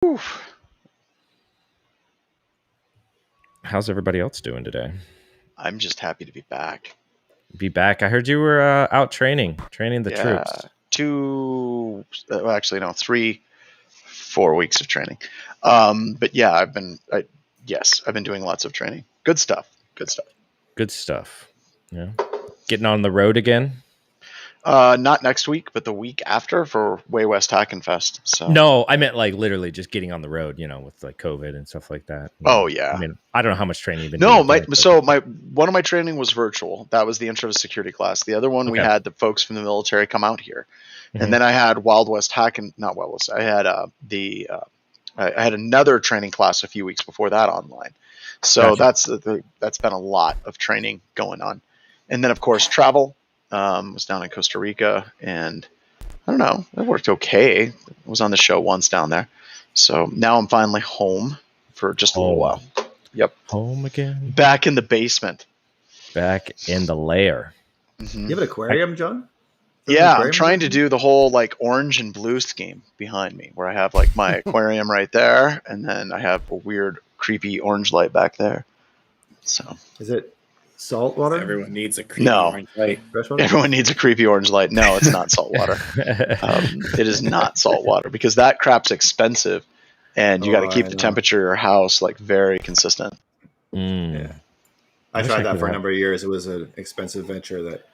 Oof. How's everybody else doing today? I'm just happy to be back. Be back. I heard you were out training the troops. 4 weeks of training. But yeah, I've been doing lots of training. Good stuff. Good stuff. Yeah. Getting on the road again? Not next week, but the week after for Way West Hackin' Fest. So no, I meant like literally just getting on the road, with like COVID and stuff like that. Oh yeah. I mean, I don't know how much training you've been doing. No, one of my training was virtual. That was the intro to security class. The other one we had the folks from the military come out here. Mm-hmm. And then I had not Wild West. I had I had another training class a few weeks before that online. So gotcha. That's been a lot of training going on. And then of course travel. Was down in Costa Rica, and I don't know, it worked okay. I was on the show once down there. So now I'm finally home for just a little while. Yep. Home again. Back in the basement. Back in the lair. Mm-hmm. You have an aquarium, John? Yeah, I'm trying to do the whole like orange and blue scheme behind me, where I have like my aquarium right there, and then I have a weird, creepy orange light back there. So is it salt water? Everyone needs a creepy orange light. Everyone needs a creepy orange light. No, it's not salt water. It is not salt water because that crap's expensive, and you got to keep the temperature of your house like very consistent. Yeah, I tried that for a number of years. It was an expensive venture that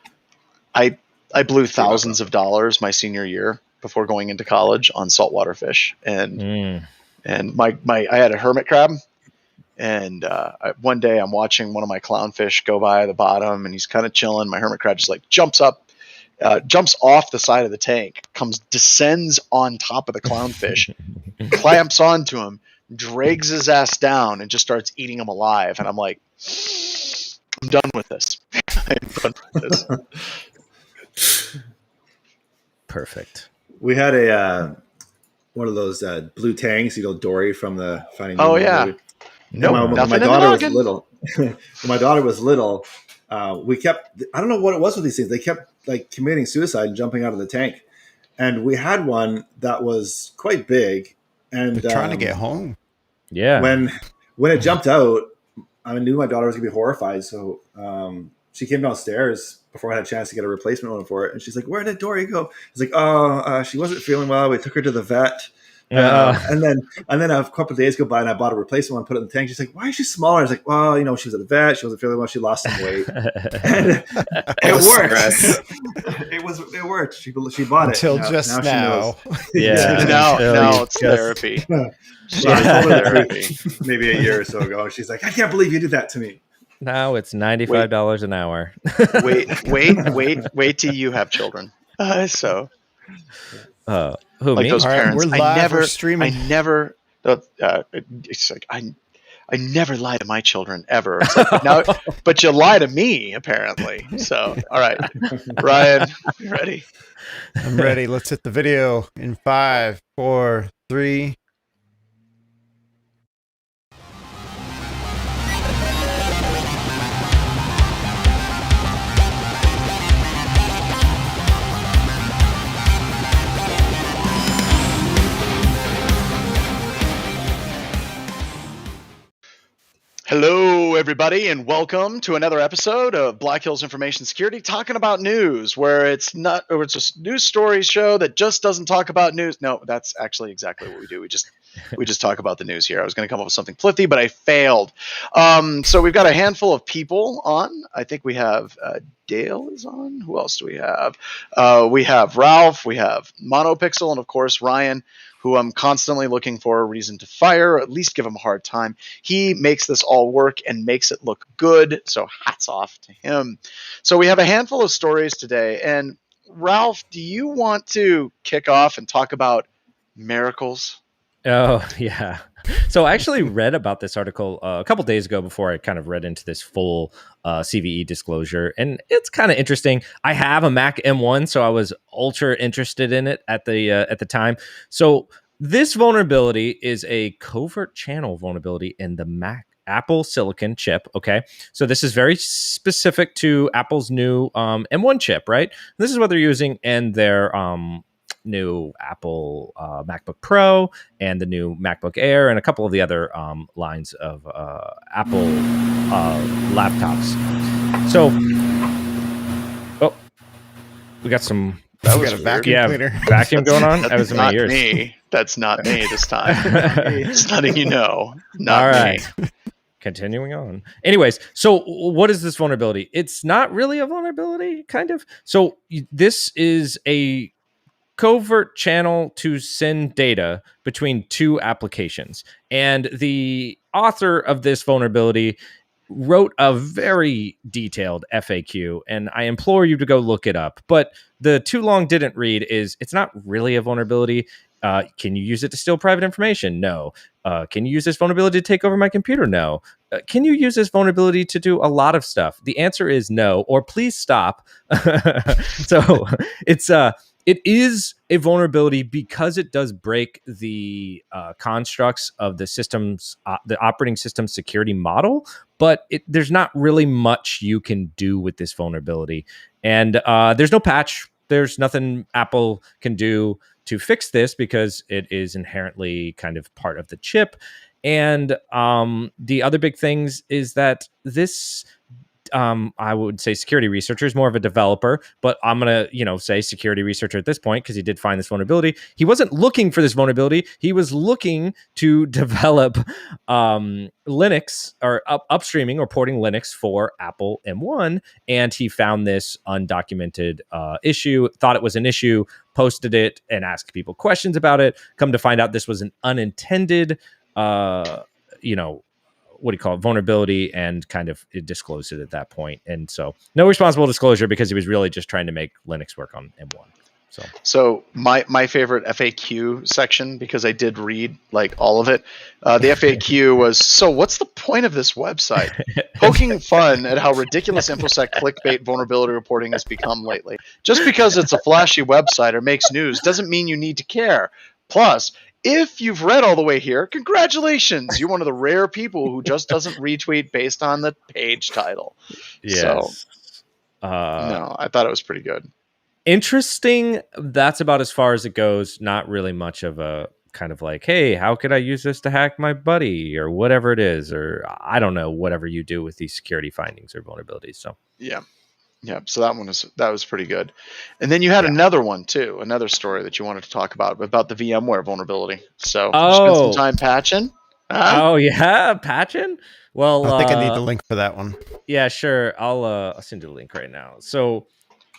I blew thousands of dollars my senior year before going into college on saltwater fish, and my I had a hermit crab. And one day I'm watching one of my clownfish go by the bottom, and he's kind of chilling. My hermit crab just like jumps up, jumps off the side of the tank, descends on top of the clownfish, clamps onto him, drags his ass down, and just starts eating him alive. And I'm like, I'm done with this. I'm done with this. Perfect. We had one of those blue tangs, Dory from the Finding Nemo. Oh yeah. Movie. No, when my daughter was little, we kept, I don't know what it was with these things. They kept like committing suicide and jumping out of the tank. And we had one that was quite big and trying to get home. Yeah. When it jumped out, I knew my daughter was gonna be horrified. So she came downstairs before I had a chance to get a replacement one for it. And she's like, "Where did Dory go?" I was like, she wasn't feeling well. We took her to the vet. And then a couple of days go by and I bought a replacement one, put it in the tank. She's like, "Why is she smaller?" I was like, "Well, she was at the vet. She wasn't feeling well. She lost some weight." And it worked. It worked. She bought it. Until just now. Yeah. now it's therapy. Therapy. Maybe a year or so ago. She's like, "I can't believe you did that to me." Now it's $95 an hour. wait till you have children. Who, like me? those parents. We're live, we're streaming. It's like I never lie to my children ever. It's like, now, but you lie to me apparently. So all right, Ryan, you ready? I'm ready. Let's hit the video in 5, 4, 3. Hello, everybody, and welcome to another episode of Black Hills Information Security, talking about news, where it's a news stories show that just doesn't talk about news. No, that's actually exactly what we do. We just talk about the news here. I was going to come up with something pithy, but I failed. So we've got a handful of people on. I think we have Dale is on. Who else do we have? We have Ralph. We have Monopixel, and of course Ryan, who I'm constantly looking for a reason to fire, or at least give him a hard time. He makes this all work and makes it look good, so hats off to him. So we have a handful of stories today, and Ralph, do you want to kick off and talk about miracles? Oh, yeah. So I actually read about this article a couple days ago before I kind of read into this full CVE disclosure. And it's kind of interesting. I have a Mac M1, so I was ultra interested in it at the time. So this vulnerability is a covert channel vulnerability in the Apple Silicon chip. Okay. So this is very specific to Apple's new M1 chip, right? This is what they're using in their new Apple MacBook Pro and the new MacBook Air and a couple of the other lines of Apple laptops. So, we got some. That We was got a weird. vacuum cleaner. Vacuum going on. That was in my Not ears. me. That's not me this time. Just letting you know. Not All me. right. Continuing on. Anyways, so what is this vulnerability? It's not really a vulnerability, kind of. So this is a covert channel to send data between two applications. And the author of this vulnerability wrote a very detailed FAQ, and I implore you to go look it up. But the too long didn't read is it's not really a vulnerability. Can you use it to steal private information? No. Can you use this vulnerability to take over my computer? No. Can you use this vulnerability to do a lot of stuff? The answer is no, or please stop. So it is a vulnerability because it does break the constructs of the system's, the operating system security model, but there's not really much you can do with this vulnerability. And there's no patch. There's nothing Apple can do to fix this because it is inherently kind of part of the chip. And the other big things is that this, I would say security researcher is more of a developer, but I'm going to, say security researcher at this point because he did find this vulnerability. He wasn't looking for this vulnerability. He was looking to develop Linux or upstreaming or porting Linux for Apple M1. And he found this undocumented issue, thought it was an issue, posted it and asked people questions about it. Come to find out this was an unintended, what do you call it, vulnerability, and kind of it disclosed it at that point. And so no responsible disclosure because he was really just trying to make Linux work on M1. So my favorite FAQ section, because I did read like all of it, the FAQ was, so what's the point of this website? Poking fun at how ridiculous Infosec clickbait vulnerability reporting has become lately. Just because it's a flashy website or makes news doesn't mean you need to care. Plus, if you've read all the way here, congratulations. You're one of the rare people who just doesn't retweet based on the page title. Yes. So, no, I thought it was pretty good. Interesting. That's about as far as it goes. Not really much of a kind of like, hey, how could I use this to hack my buddy or whatever it is, or I don't know, whatever you do with these security findings or vulnerabilities. So yeah. So that was pretty good. And then you had another one too, another story that you wanted to talk about the VMware vulnerability. So spend some time patching. Oh yeah, patching. Well, I think I need the link for that one. Yeah, sure. I'll send you the link right now. So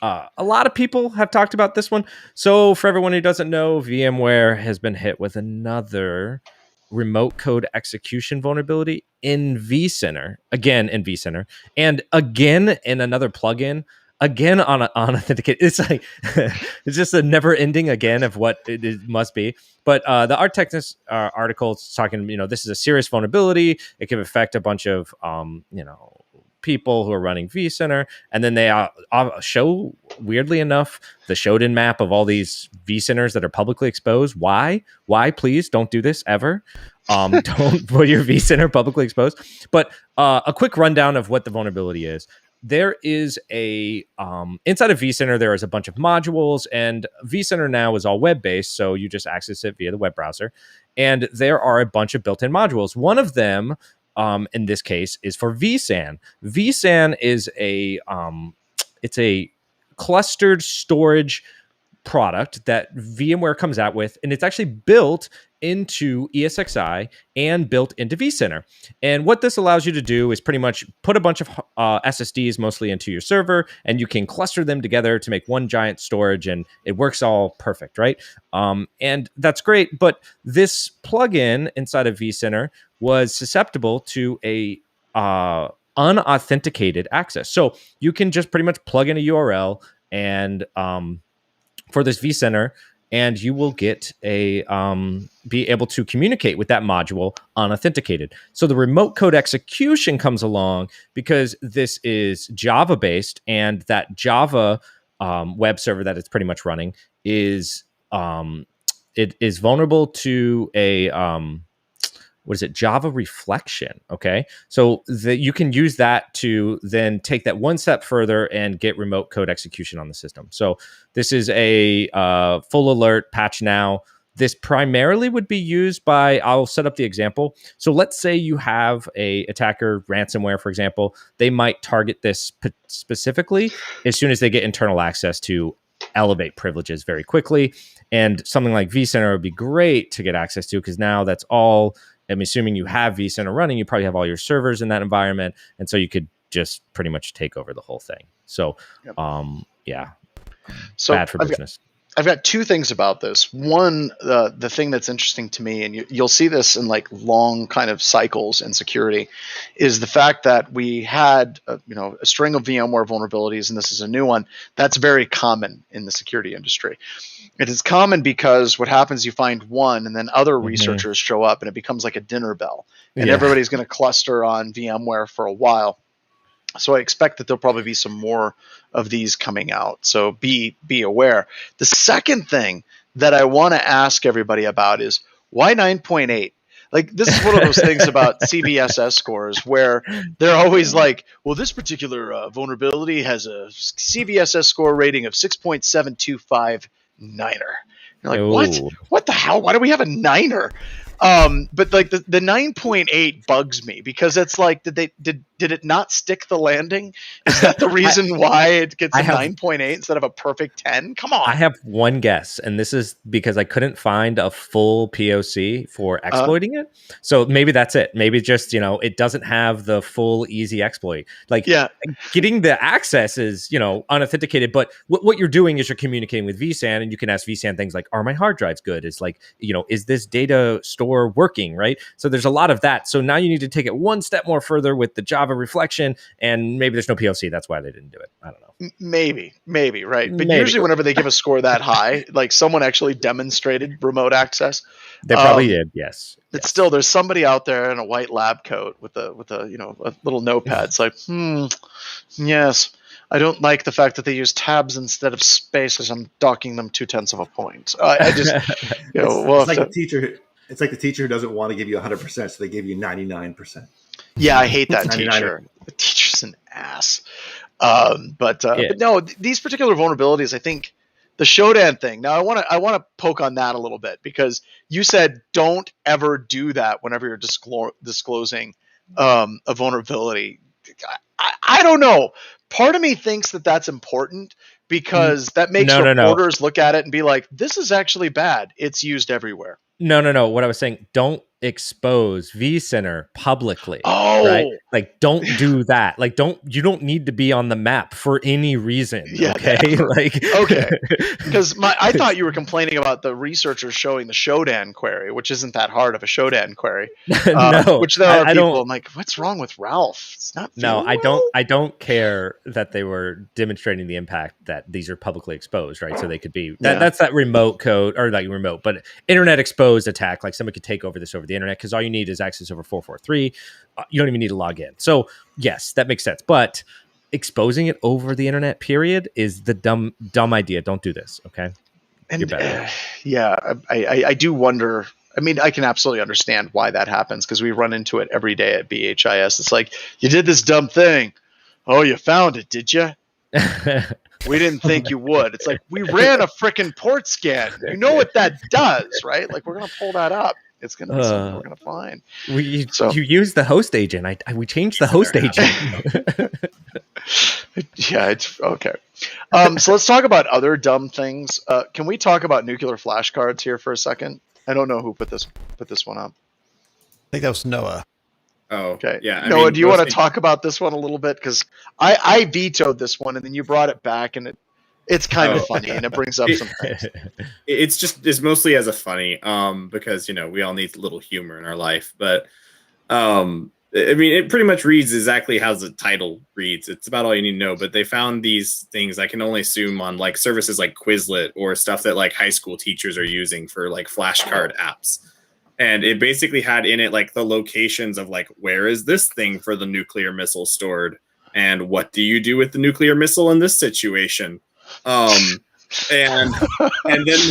a lot of people have talked about this one. So for everyone who doesn't know, VMware has been hit with another remote code execution vulnerability in vCenter, again in vCenter, and again in another plugin, again on Authenticate. It's like it's just a never ending again of what it must be. But the Art Technus article is talking, this is a serious vulnerability. It can affect a bunch of people who are running vCenter, and then they show, weirdly enough, the showed-in map of all these vCenters that are publicly exposed. Why? Please don't do this ever. Don't put your vCenter publicly exposed. But a quick rundown of what the vulnerability is. There is inside of vCenter, there is a bunch of modules, and vCenter now is all web-based, so you just access it via the web browser. And there are a bunch of built-in modules. One of them, in this case, is for vSAN. vSAN is it's a clustered storage product that VMware comes out with, and it's actually built into ESXi and built into vCenter. And what this allows you to do is pretty much put a bunch of SSDs mostly into your server, and you can cluster them together to make one giant storage, and it works all perfect, right? And that's great, but this plugin inside of vCenter was susceptible to a unauthenticated access. So you can just pretty much plug in a URL and for this vCenter, and you will get be able to communicate with that module unauthenticated. So the remote code execution comes along because this is Java based, and that Java web server that it's pretty much running is it is vulnerable to a Java reflection. Okay. So you can use that to then take that one step further and get remote code execution on the system. So this is a full alert patch now. This primarily would be used by, I'll set up the example. So let's say you have a attacker, ransomware, for example. They might target this specifically as soon as they get internal access to elevate privileges very quickly. And something like vCenter would be great to get access to, because now that's all, I'm assuming you have vCenter running, you probably have all your servers in that environment. And so you could just pretty much take over the whole thing. So, yeah, so bad for business. I've got two things about this. One, the thing that's interesting to me, and you'll see this in like long kind of cycles in security, is the fact that we had a string of VMware vulnerabilities, and this is a new one. That's very common in the security industry. It is common because what happens, you find one, and then other researchers show up, and it becomes like a dinner bell, and everybody's going to cluster on VMware for a while. So I expect that there'll probably be some more of these coming out. So be aware. The second thing that I want to ask everybody about is, why 9.8? Like, this is one of those things about CVSS scores where they're always like, well, this particular vulnerability has a CVSS score rating of 6.725 niner. You're like, what the hell? Why do we have a niner? But like the 9.8 bugs me, because it's like, did it not stick the landing? Is that the reason why it gets a 9.8 instead of a perfect 10? Come on. I have one guess, and this is because I couldn't find a full POC for exploiting it. So maybe that's it. Maybe just, it doesn't have the full easy exploit. Like, getting the access is, unauthenticated, but what you're doing is you're communicating with vSAN, and you can ask vSAN things like, are my hard drives good? Is like, is this data store working, right? So there's a lot of that. So now you need to take it one step more further with the Java reflection, and maybe there's no POC. That's why they didn't do it. I don't know. Maybe, right? But usually whenever they give a score that high, like someone actually demonstrated remote access. They probably did, yes. But still, there's somebody out there in a white lab coat with a little notepad. It's like, yes. I don't like the fact that they use tabs instead of spaces. I'm docking them 0.2 of a point. I just, it's like a teacher. It's like the teacher who doesn't want to give you 100%, so they give you 99%. Yeah, I hate that teacher. The teacher's an ass. But no, these particular vulnerabilities, I think the Shodan thing. Now, I want to poke on that a little bit, because you said don't ever do that whenever you're disclosing a vulnerability. I don't know. Part of me thinks that that's important, because that makes reporters look at it and be like, this is actually bad. It's used everywhere. No. What I was saying, don't expose vCenter publicly. Right? Like, don't do that. Like, you don't need to be on the map for any reason. Okay. Okay. Because I thought you were complaining about the researchers showing the Shodan query, which isn't that hard of a Shodan query. No, which there are people. I'm like, what's wrong with Ralph? It's not. No, I don't care that they were demonstrating the impact that these are publicly exposed, right? So they could be that's that remote code, or like remote, but internet exposed attack. Like, somebody could take over this over the internet, because all you need is access over 443. You don't even need to log in. So yes, that makes sense. But exposing it over the internet, period, is the dumb idea. Don't do this. Okay. And you're better. I do wonder. I mean, I can absolutely understand why that happens, because we run into it every day at BHIS. It's like, you did this dumb thing. Oh, you found it, did you? We didn't think you would. It's like, we ran a freaking port scan. You know what that does, right? Like, we're going to pull that up. It's going to be something we're going to find. You use the host agent. We changed the host agent. Yeah, it's okay. So let's talk about other dumb things. Can we talk about nuclear flashcards here for a second? I don't know who put this one up. I think that was Noah. Oh, okay. Yeah. Noah, do you want to talk about this one a little bit? Because I vetoed this one, and then you brought it back, and it's kind of funny, and it brings up some things. It's mostly as a funny, because we all need a little humor in our life. But it pretty much reads exactly how the title reads. It's about all you need to know. But they found these things, I can only assume, on like services like Quizlet, or stuff that like high school teachers are using for like flashcard apps. And it basically had in it like the locations of like, where is this thing for the nuclear missile stored, and what do you do with the nuclear missile in this situation? And then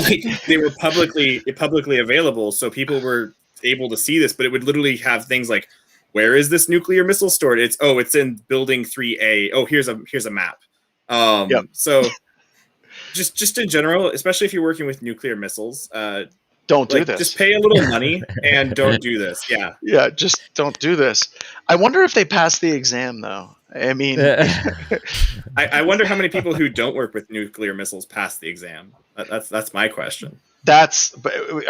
like they were publicly available, so people were able to see this, but it would literally have things like, where is this nuclear missile stored? It's in building 3A. Oh, here's a map. So just in general, especially if you're working with nuclear missiles, don't do this. Just pay a little money and don't do this. Yeah. Yeah, just don't do this. I wonder if they pass the exam, though. I mean, I wonder how many people who don't work with nuclear missiles pass the exam. That's my question. I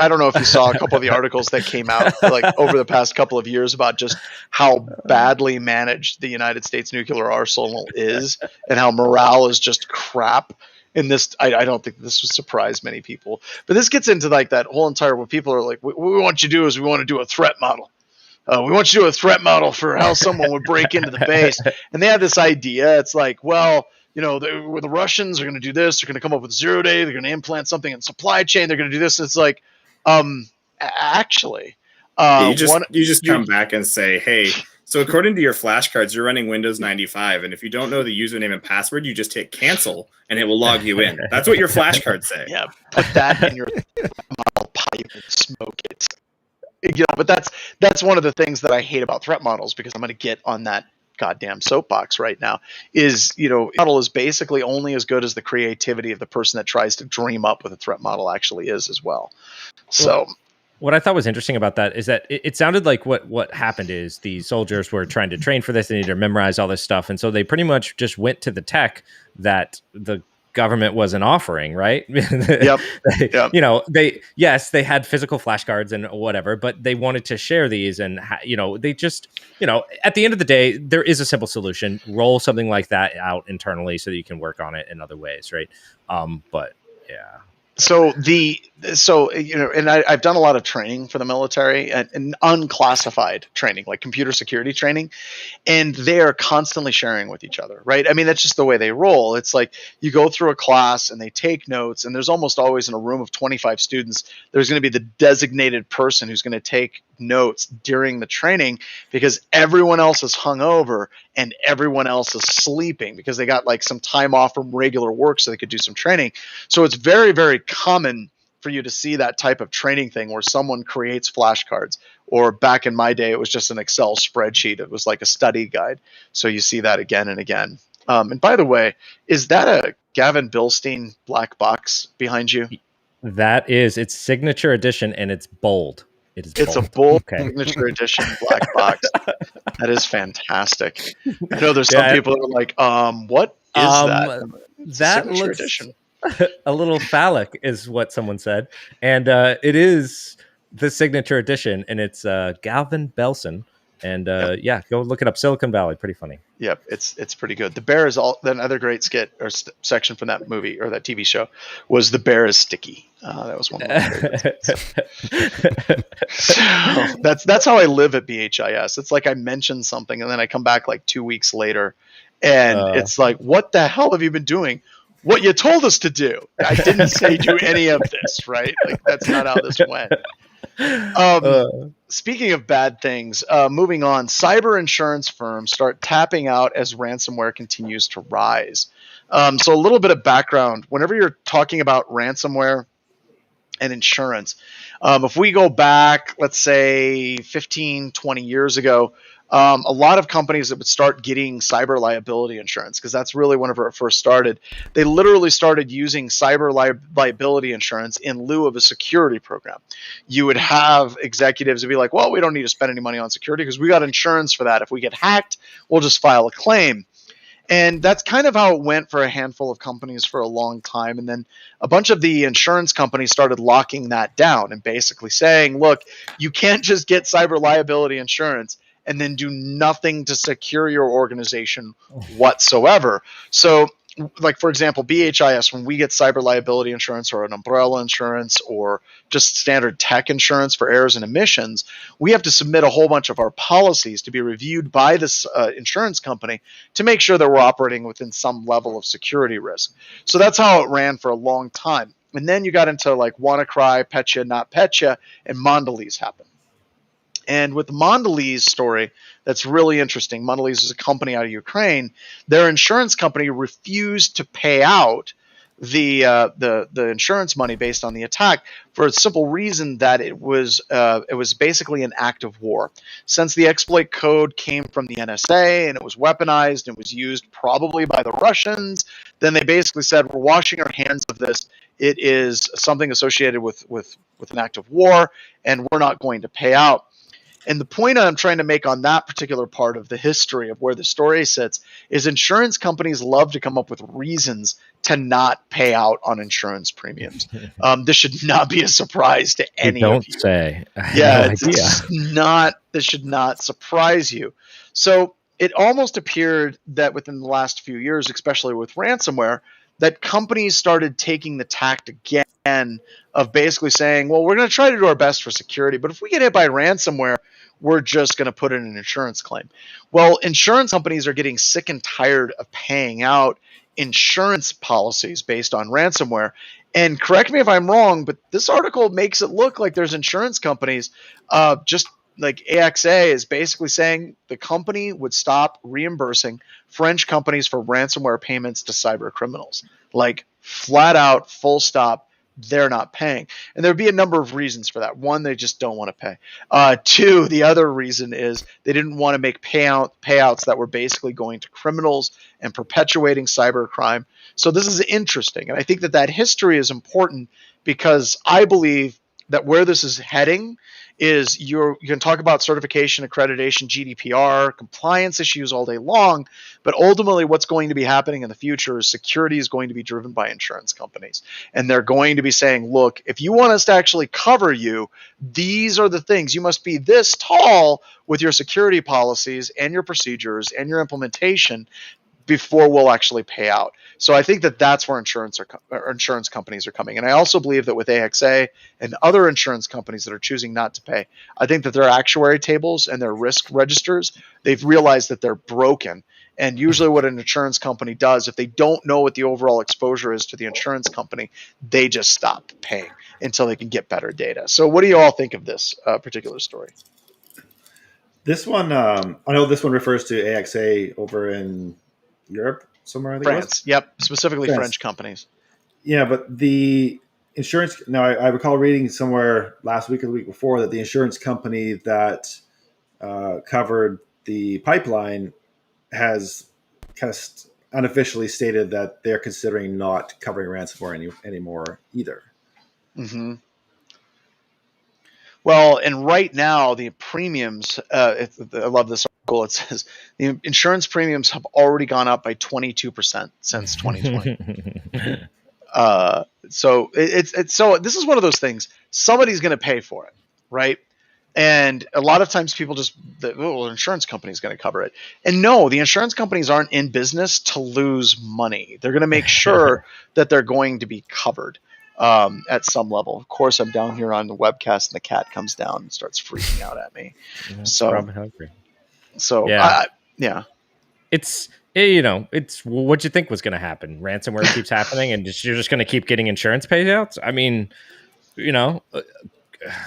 don't know if you saw a couple of the articles that came out like over the past couple of years about just how badly managed the United States nuclear arsenal is and how morale is just crap. In this, I don't think this would surprise many people, but this gets into like that whole entire where people are like, what we want you to do is we want to do a threat model. We want you to do a threat model for how someone would break into the base. And they have this idea. It's like, well, the Russians are going to do this. They're going to come up with 0 day. They're going to implant something in supply chain. They're going to do this. It's like, actually, you just come back and say, hey, so according to your flashcards, you're running Windows 95. And if you don't know the username and password, you just hit cancel and it will log you in. That's what your flashcards say. Yeah. Put that in your model pipe and smoke it. But that's one of the things that I hate about threat models, because I'm going to get on that goddamn soapbox right now, is, model is basically only as good as the creativity of the person that tries to dream up what a threat model actually is as well. So what I thought was interesting about that is that it sounded like what happened is the soldiers were trying to train for this. They needed to memorize all this stuff. And so they pretty much just went to the tech that the government wasn't offering, right? Yep. They had physical flashcards and whatever, but they wanted to share these, and they just, at the end of the day, there is a simple solution. Roll something like that out internally so that you can work on it in other ways, right? But yeah. And I've done a lot of training for the military and unclassified training, like computer security training, and they're constantly sharing with each other, right? I mean, that's just the way they roll. It's like you go through a class and they take notes, and there's almost always in a room of 25 students, there's going to be the designated person who's going to take notes during the training, because everyone else is hungover and everyone else is sleeping because they got like some time off from regular work so they could do some training. So it's very, very common for you to see that type of training thing where someone creates flashcards, or back in my day, it was just an Excel spreadsheet. It was like a study guide. So you see that again and again. And by the way, is that a Gavin Bilstein black box behind you? That is, it's signature edition, and it's bold. It's a bold signature edition black box. That is fantastic. I know there's some people that are like, what is that? That looks edition. A little phallic is what someone said. And it is the signature edition, and it's Galvin Belson. And go look it up. Silicon Valley, pretty funny. Yep, it's pretty good. The bear is another great skit or section from that movie or that TV show was the bear is sticky. That was one of my favorites. So that's how I live at BHIS. It's like I mention something and then I come back like 2 weeks later, and it's like, what the hell have you been doing? What you told us to do. I didn't say do any of this, right? Like that's not how this went. Speaking of bad things, moving on, cyber insurance firms start tapping out as ransomware continues to rise. So a little bit of background, whenever you're talking about ransomware and insurance, if we go back, let's say 15, 20 years ago, a lot of companies that would start getting cyber liability insurance, because that's really whenever it first started, they literally started using cyber liability insurance in lieu of a security program. You would have executives who'd be like, well, we don't need to spend any money on security because we got insurance for that. If we get hacked, we'll just file a claim. And that's kind of how it went for a handful of companies for a long time. And then a bunch of the insurance companies started locking that down and basically saying, look, you can't just get cyber liability insurance and then do nothing to secure your organization whatsoever. So, like, for example, BHIS, when we get cyber liability insurance or an umbrella insurance or just standard tech insurance for errors and omissions, we have to submit a whole bunch of our policies to be reviewed by this insurance company to make sure that we're operating within some level of security risk. So that's how it ran for a long time. And then you got into like WannaCry, Petya, Not Petya, and Mondelez happened. And with the Mondelez story, that's really interesting. Mondelez is a company out of Ukraine. Their insurance company refused to pay out the insurance money based on the attack for a simple reason that it was basically an act of war. Since the exploit code came from the NSA and it was weaponized and was used probably by the Russians, then they basically said, we're washing our hands of this. It is something associated with an act of war, and we're not going to pay out. And the point I'm trying to make on that particular part of the history of where the story sits is insurance companies love to come up with reasons to not pay out on insurance premiums. This should not be a surprise to any don't of you. say. I had Yeah, no it's idea. not. This should not surprise you. So it almost appeared that within the last few years, especially with ransomware, that companies started taking the tact again of basically saying, well, we're going to try to do our best for security, but if we get hit by ransomware, we're just going to put in an insurance claim. Well, insurance companies are getting sick and tired of paying out insurance policies based on ransomware. And correct me if I'm wrong, but this article makes it look like there's insurance companies, just like AXA is basically saying the company would stop reimbursing French companies for ransomware payments to cyber criminals. Like flat out, full stop. They're not paying. And there'd be a number of reasons for that. One, they just don't want to pay. Two, the other reason is they didn't want to make payouts that were basically going to criminals and perpetuating cybercrime. So this is interesting. And I think that history is important because I believe that where this is heading is you can talk about certification, accreditation, GDPR, compliance issues all day long, but ultimately what's going to be happening in the future is security is going to be driven by insurance companies. And they're going to be saying, look, if you want us to actually cover you, these are the things. You must be this tall with your security policies and your procedures and your implementation before we'll actually pay out. So I think that that's where insurance companies are coming. And I also believe that with AXA and other insurance companies that are choosing not to pay, I think that their actuary tables and their risk registers, they've realized that they're broken. And usually what an insurance company does, if they don't know what the overall exposure is to the insurance company, they just stop paying until they can get better data. So what do you all think of this particular story? This one, I know this one refers to AXA over in Europe somewhere. I think France. Yep. Specifically France. French companies. Yeah, but the insurance. Now, I recall reading somewhere last week or the week before that the insurance company that covered the pipeline has kind of unofficially stated that they're considering not covering ransomware anymore either. Mm-hmm. Well, and right now the premiums, I love this article. It says the insurance premiums have already gone up by 22% since 2020. So so this is one of those things. Somebody's going to pay for it, right? And a lot of times people the insurance company is going to cover it. And no, the insurance companies aren't in business to lose money. They're going to make sure that they're going to be covered at some level. Of course, I'm down here on the webcast and the cat comes down and starts freaking out at me. So probably hungry. So yeah. It's it's what you think was going to happen. Ransomware keeps happening, and you're just going to keep getting insurance payouts. I mean,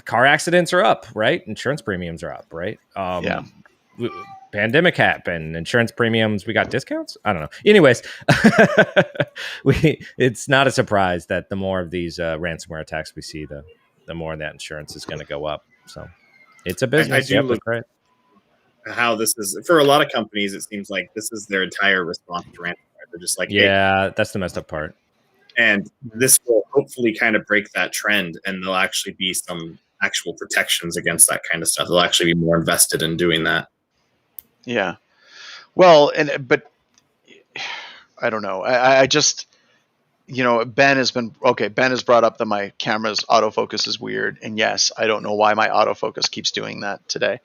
car accidents are up, right? Insurance premiums are up, right? Pandemic happened, insurance premiums, we got discounts. I don't know. Anyways, it's not a surprise that the more of these ransomware attacks we see, the more that insurance is going to go up. So it's a business. I do look right. How this is for a lot of companies. It seems like this is their entire response to ransomware. They're just like, yeah, that's the messed up part. And this will hopefully kind of break that trend, and there'll actually be some actual protections against that kind of stuff. They'll actually be more invested in doing that. Yeah. Well, but I don't know. I just, Ben has brought up that my camera's autofocus is weird. And yes, I don't know why my autofocus keeps doing that today.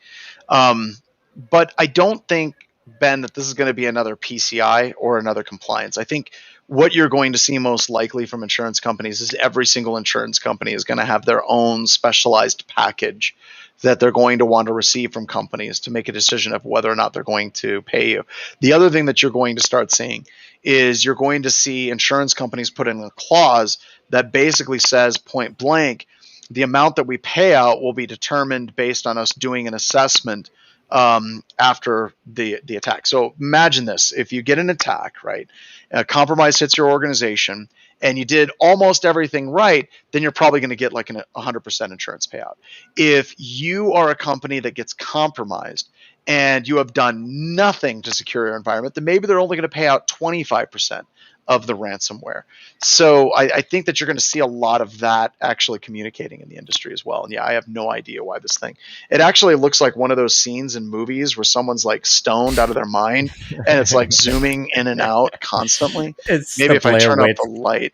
But I don't think, Ben, that this is going to be another PCI or another compliance. I think what you're going to see most likely from insurance companies is every single insurance company is going to have their own specialized package that they're going to want to receive from companies to make a decision of whether or not they're going to pay you. The other thing that you're going to start seeing is you're going to see insurance companies put in a clause that basically says point blank, the amount that we pay out will be determined based on us doing an assessment after the attack. So imagine this: if you get an attack, right, a compromise hits your organization, and you did almost everything right, then you're probably going to get like a 100% insurance payout. If you are a company that gets compromised and you have done nothing to secure your environment, then maybe they're only going to pay out 25% of the ransomware. So I think that you're going to see a lot of that actually communicating in the industry as well. And yeah, I have no idea why this thing. It actually looks like one of those scenes in movies where someone's like stoned out of their mind and it's like zooming in and out constantly. It's Maybe the if I Blair turn up Witch. the light.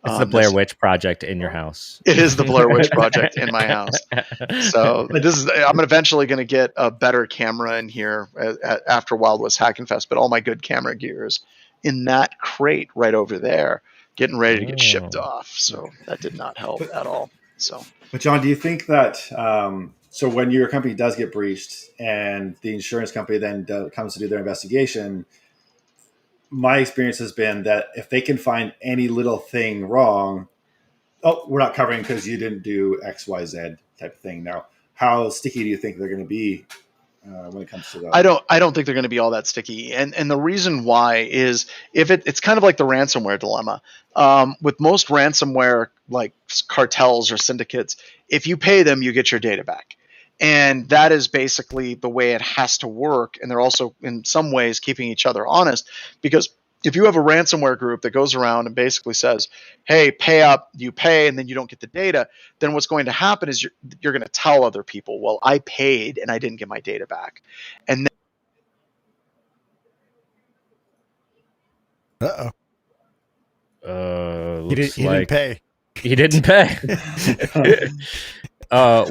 It's the Blair Witch Project in your house. It is the Blair Witch Project in my house. So I'm eventually going to get a better camera in here after Wild West Hacking Fest, but all my good camera gear is in that crate right over there, getting ready to get shipped off. So that did not help at all. So, but John, do you think that so when your company does get breached and the insurance company then comes to do their investigation, my experience has been that if they can find any little thing wrong, oh, we're not covering because you didn't do X, Y, Z type of thing. Now, how sticky do you think they're going to be when it comes to that? I don't think they're going to be all that sticky, and the reason why is if it's kind of like the ransomware dilemma. With most ransomware like cartels or syndicates, if you pay them, you get your data back. And that is basically the way it has to work. And they're also in some ways keeping each other honest, because if you have a ransomware group that goes around and basically says, hey, pay up, you pay, and then you don't get the data, then what's going to happen is you're going to tell other people, well, I paid and I didn't get my data back. And Uh-oh. He Like didn't pay. he didn't pay.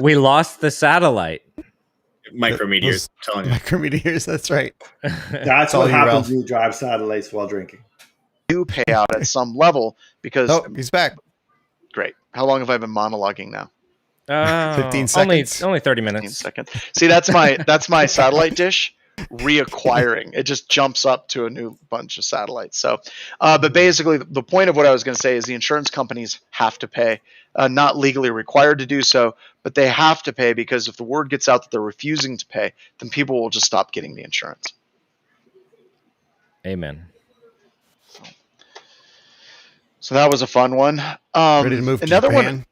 We lost the satellite. Micrometeors, telling you. Micrometeors, that's right. That's what happens when you drive satellites while drinking. you pay out at some level because Oh, he's back. great. How long have I been monologuing now? 15 seconds. Only 30 15 minutes. seconds. See, that's my satellite dish reacquiring. It just jumps up to a new bunch of satellites. So, but basically, the point of what I was going to say is the insurance companies have to pay, not legally required to do so, but they have to pay because if the word gets out that they're refusing to pay, then people will just stop getting the insurance. Amen. So that was a fun one. Ready to move to Japan? One.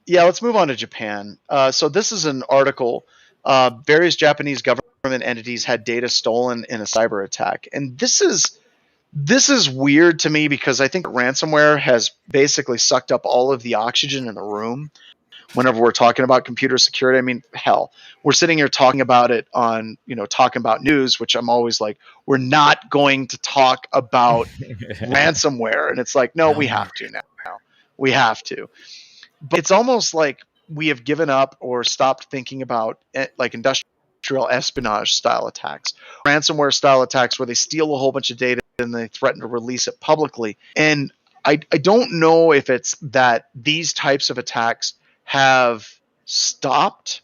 Yeah, let's move on to Japan. So this is an article. Various Japanese government entities had data stolen in a cyber attack, and this is weird to me because I think ransomware has basically sucked up all of the oxygen in the room. Whenever we're talking about computer security, I mean, hell, we're sitting here talking about it on, talking about news, which I'm always like, we're not going to talk about ransomware, and it's like, no, we have to now. We have to. But it's almost like we have given up or stopped thinking about like industrial espionage style attacks, ransomware style attacks where they steal a whole bunch of data and they threaten to release it publicly. And I don't know if it's that these types of attacks have stopped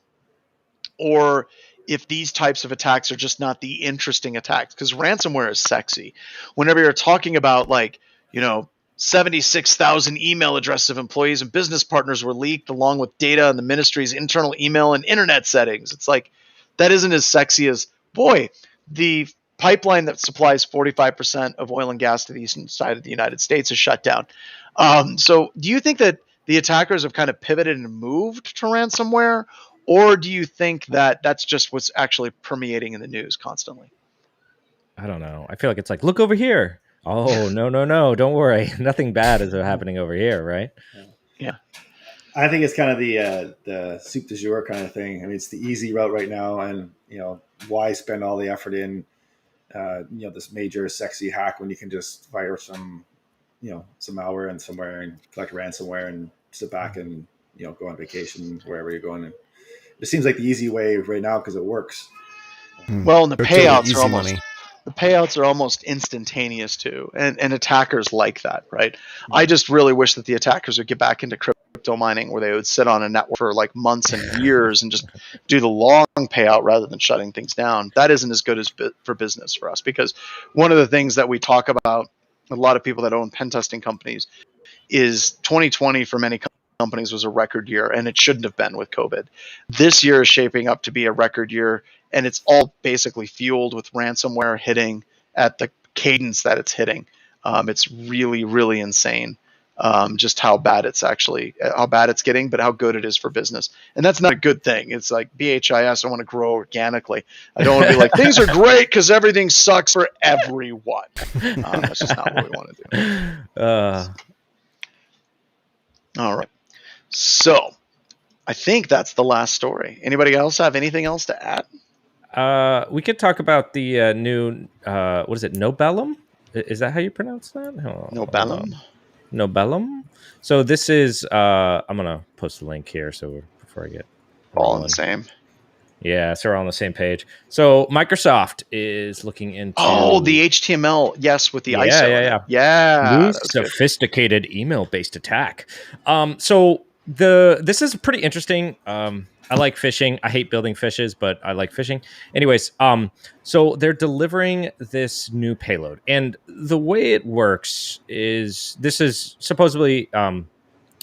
or if these types of attacks are just not the interesting attacks, because ransomware is sexy. Whenever you're talking about 76,000 email addresses of employees and business partners were leaked along with data on the ministry's internal email and internet settings. It's like, that isn't as sexy as, boy, the pipeline that supplies 45% of oil and gas to the eastern side of the United States is shut down. So do you think that the attackers have kind of pivoted and moved to ransomware? Or do you think that that's just what's actually permeating in the news constantly? I don't know. I feel like it's like, look over here. Oh, no. Don't worry. Nothing bad is happening over here, right? Yeah. I think it's kind of the soup du jour kind of thing. I mean, it's the easy route right now. And, why spend all the effort in, this major sexy hack when you can just fire some malware and somewhere and collect ransomware and sit back and, go on vacation wherever you're going. And it seems like the easy way right now because it works. Well, and the payouts are almost instantaneous too, and attackers like that, right? Mm-hmm. I just really wish that the attackers would get back into crypto mining, where they would sit on a network for like months and years and just do the long payout rather than shutting things down. That isn't as good as for business for us, because one of the things that we talk about, a lot of people that own pen testing companies, is 2020 for many companies was a record year, and it shouldn't have been with COVID. This year is shaping up to be a record year, and it's all basically fueled with ransomware hitting at the cadence that it's hitting. It's really, really insane. just how bad it's getting, but how good it is for business. And that's not a good thing. It's like BHIS, I want to grow organically. I don't want to be like, things are great because everything sucks for everyone. That's just not what we want to do. All right. So I think that's the last story. Anybody else have anything else to add? We could talk about the new, what is it, Nobellum? Is that how you pronounce that? Nobellum? Nobellum. So this is, I'm going to post a link here before I get all in the same. Yeah, so we're all on the same page. So Microsoft is looking into the HTML, yes, with the ISO. New sophisticated email-based attack. So this is pretty interesting. I like fishing. I hate building fishes, but I like fishing. Anyways, so they're delivering this new payload, and the way it works is this is supposedly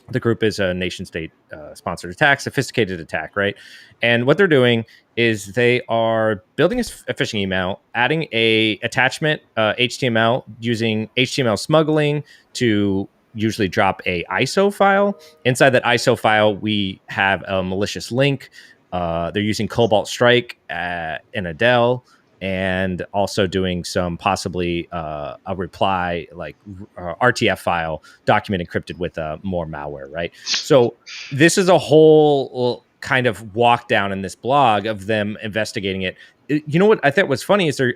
the group is a nation-state sponsored attack, sophisticated attack, right? And what they're doing is they are building a phishing email, adding a attachment HTML, using HTML smuggling to usually drop a ISO file. Inside that ISO file, we have a malicious link. They're using Cobalt Strike and Adele, and also doing some possibly a reply like RTF file, document encrypted with more malware, right? So this is a whole kind of walk down in this blog of them investigating it. You know what I thought was funny is there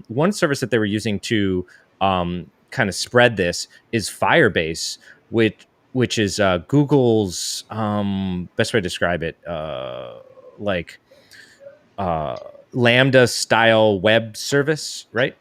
one service that they were using to kind of spread this is Firebase, which is Google's best way to describe it, Lambda style web service, right?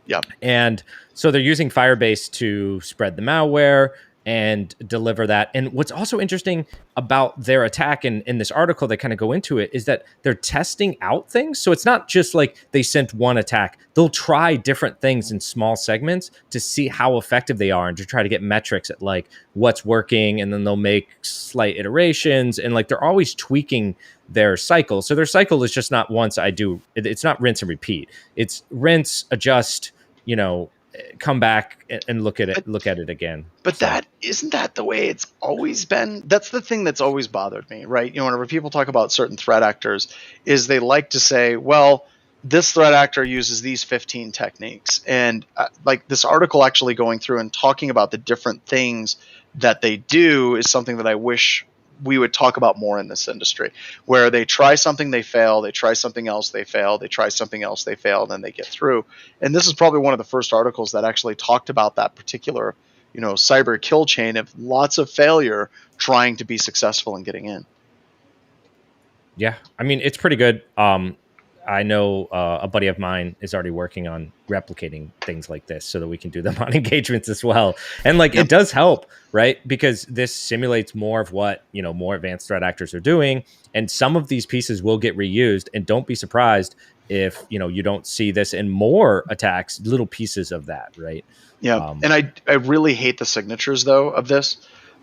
Yeah. And so they're using Firebase to spread the malware and deliver that. And what's also interesting about their attack in this article, they kind of go into it, is that they're testing out things. So it's not just like they sent one attack. They'll try different things in small segments to see how effective they are and to try to get metrics at like what's working. And then they'll make slight iterations, and like they're always tweaking their cycle. So their cycle is just not once it's not rinse and repeat. It's rinse, adjust, come back and look at it again. But that isn't that the way it's always been. That's the thing that's always bothered me, right? Whenever people talk about certain threat actors, is they like to say, well, this threat actor uses these 15 techniques. And like this article actually going through and talking about the different things that they do is something that I wish we would talk about more in this industry, where they try something, they fail, they try something else, they fail, they try something else, they fail, and then they get through. And this is probably one of the first articles that actually talked about that particular, cyber kill chain of lots of failure trying to be successful in getting in. Yeah, I mean, it's pretty good. I know a buddy of mine is already working on replicating things like this so that we can do them on engagements as well. And it does help, right? Because this simulates more of what, more advanced threat actors are doing. And some of these pieces will get reused. And don't be surprised if, you don't see this in more attacks, little pieces of that, right? Yeah. And I really hate the signatures, though, of this.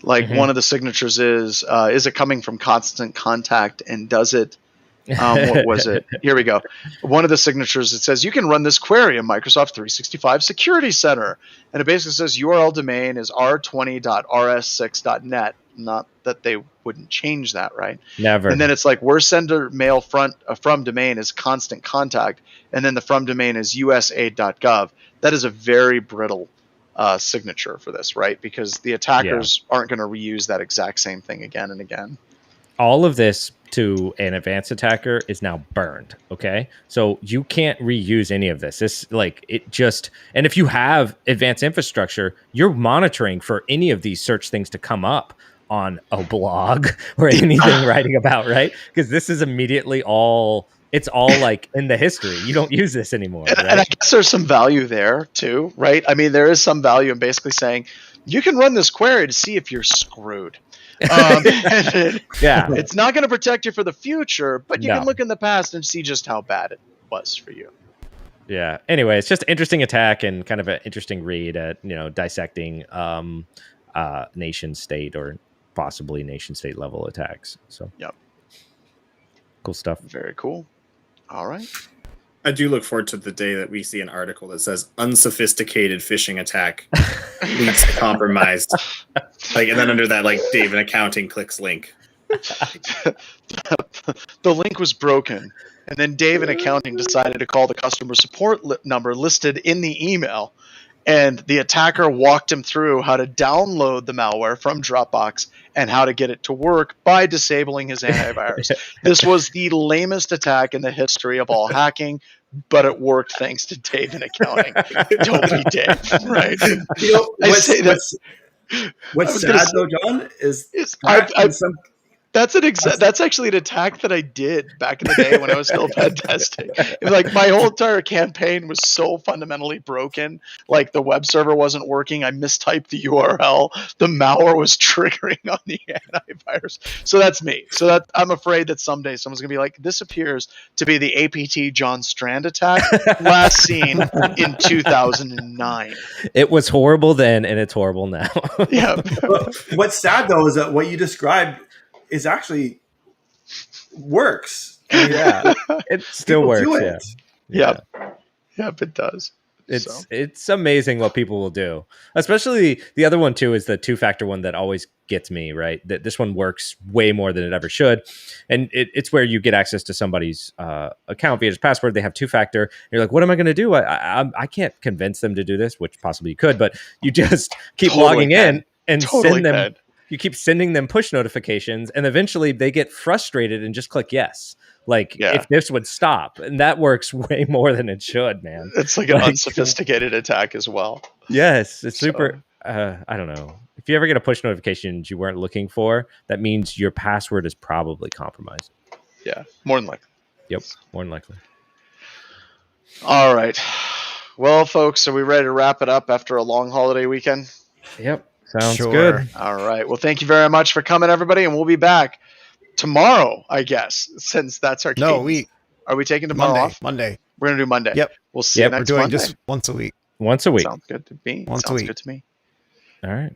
Like one of the signatures is it coming from Constant Contact, and does it what was it? Here we go. One of the signatures, it says you can run this query in Microsoft 365 Security Center. And it basically says URL domain is r20.rs6.net. Not that they wouldn't change that, right? Never. And then it's like where sender mail from domain is Constant Contact. And then the from domain is usa.gov. That is a very brittle signature for this, right? Because the attackers aren't going to reuse that exact same thing again and again. All of this to an advanced attacker is now burned. Okay. So you can't reuse any of this. And if you have advanced infrastructure, you're monitoring for any of these search things to come up on a blog or anything writing about, right? Because this is immediately it's all like in the history. You don't use this anymore. Right? And I guess there's some value there too, right? I mean, there is some value in basically saying you can run this query to see if you're screwed. It's not going to protect you for the future, but you can look in the past and see just how bad it was for you. Yeah. Anyway, it's just an interesting attack and kind of an interesting read at dissecting nation state or possibly nation state level attacks. So yep, cool stuff. Very cool. All right. I do look forward to the day that we see an article that says unsophisticated phishing attack leads to compromised. Like, and then under that, like, Dave in accounting clicks link. The link was broken, and then Dave in accounting decided to call the customer support number listed in the email, and the attacker walked him through how to download the malware from Dropbox and how to get it to work by disabling his antivirus. This was the lamest attack in the history of all hacking, but it worked thanks to Dave in accounting. Don't be Dave, right? You know, I say that. what's sad though, John, is that's actually an attack that I did back in the day when I was still pen testing. Like, my whole entire campaign was so fundamentally broken. Like, the web server wasn't working. I mistyped the URL. The malware was triggering on the antivirus. So that's me. So that I'm afraid that someday someone's gonna be like, this appears to be the APT John Strand attack last seen in 2009. It was horrible then, and it's horrible now. Yeah. What's sad though is that what you described is actually works. I mean, Yeah, it still people works. do Yeah. it. Yep, it does. It's amazing what people will do. Especially the other one too is the two-factor one that always gets me, right? That this one works way more than it ever should, and it's where you get access to somebody's account via his password. They have two-factor. You're like, what am I going to do? I can't convince them to do this, which possibly you could, but you just keep logging in and send them. You keep sending them push notifications, and eventually they get frustrated and just click yes. Like, if this would stop, and that works way more than it should, man. It's like an unsophisticated attack as well. Yes, it's super. I don't know. If you ever get a push notification you weren't looking for, that means your password is probably compromised. Yeah, more than likely. Yep, more than likely. All right. Well, folks, are we ready to wrap it up after a long holiday weekend? Yep, sounds Sure. good. All right. Well, thank you very much for coming, everybody, and we'll be back tomorrow, I guess, since that's our No, cadence. Are we taking tomorrow Monday. off? Monday. We're going to do Monday. Yep. We'll see you We're next doing Monday. just once a week. Once a week. Sounds good to me. Once a Sounds week. good to me. All right.